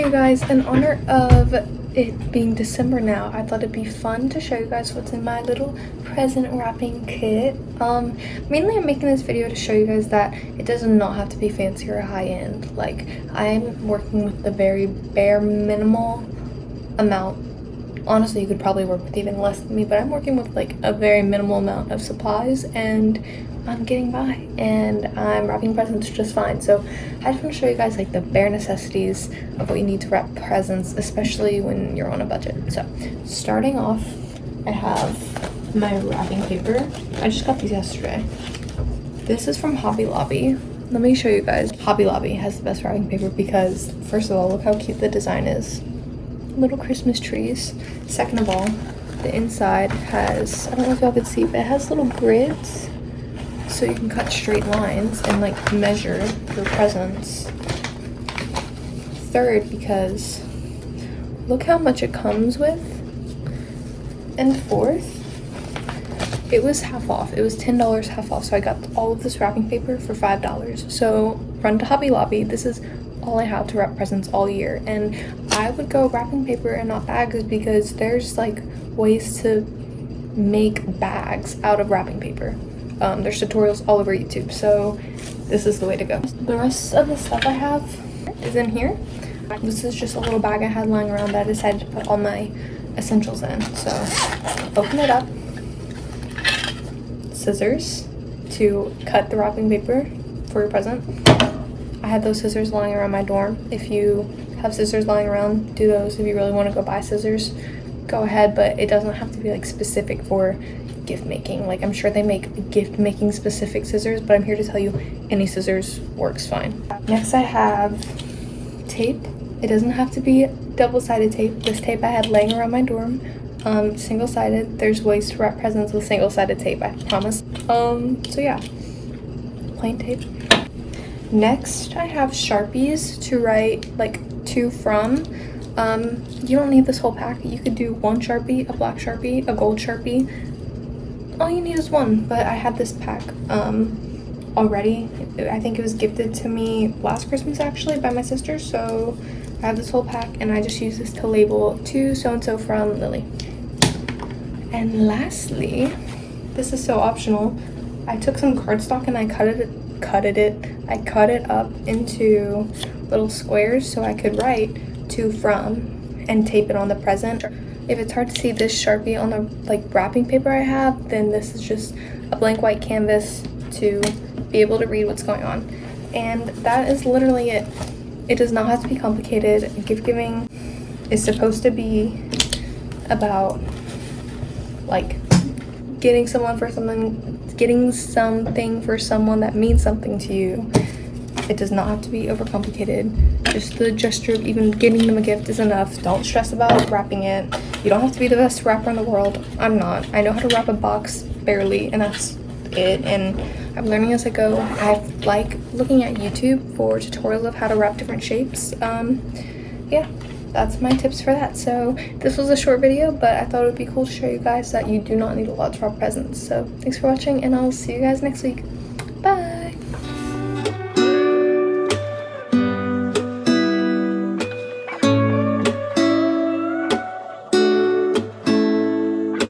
Hey guys, in honor of it being December now, I thought it'd be fun to show you guys what's in my little present wrapping kit. Mainly I'm making this video to show you guys that it does not have to be fancy or high-end. Like, I'm working with the very bare minimal amount. Honestly, you could probably work with even less than me, but I'm working with like a very minimal amount of supplies and I'm getting by and I'm wrapping presents just fine. So I just want to show you guys like the bare necessities of what you need to wrap presents, especially when you're on a budget. So starting off, I have my wrapping paper. I just got these yesterday. This is from Hobby Lobby. Let me show you guys. Hobby Lobby has the best wrapping paper because first of all, look how cute the design is. Little Christmas trees. Second of all, the inside has, I don't know if y'all can see, but it has little grids so you can cut straight lines and like measure your presents. Third, because look how much it comes with. And fourth, it was half off. It was $10 half off, so I got all of this wrapping paper for $5. So run to Hobby Lobby. This is all I have to wrap presents all year, and I would go wrapping paper and not bags because there's like ways to make bags out of wrapping paper. There's tutorials all over YouTube, so this is the way to go. The rest of the stuff I have is in here. This is just a little bag I had lying around that I decided to put all my essentials in. So open it up. Scissors to cut the wrapping paper for your present. I had those scissors lying around my dorm. If you have scissors lying around, do those. If you really want to go buy scissors, go ahead, but it doesn't have to be like specific for gift making. Like, I'm sure they make gift making specific scissors, but I'm here to tell you any scissors works fine. Next I have tape. It doesn't have to be double-sided tape. This tape I had laying around my dorm. Single-sided. There's ways to wrap presents with single-sided tape, I promise. So yeah, plain tape. Next, I have Sharpies to write like to from. You don't need this whole pack. You could do one Sharpie, a black Sharpie, a gold Sharpie. All you need is one, but I had this pack already. I think it was gifted to me last Christmas actually by my sister, so I have this whole pack and I just use this to label to so-and-so from Lily. And lastly, this is so optional. I took some cardstock and I cut it up into little squares so I could write to from and tape it on the present. If it's hard to see this Sharpie on the like wrapping paper I have, then this is just a blank white canvas to be able to read what's going on. And that is literally it. It does not have to be complicated. Gift giving is supposed to be about like getting something for someone that means something to you. It does not have to be overcomplicated. Just the gesture of even getting them a gift is enough. Don't stress about wrapping it. You don't have to be the best wrapper in the world. I'm not. I know how to wrap a box barely, and that's it. And I'm learning as I go. I like looking at YouTube for tutorials of how to wrap different shapes. Yeah, that's my tips for that. So this was a short video, but I thought it would be cool to show you guys that you do not need a lot to wrap presents. So thanks for watching, and I'll see you guys next week.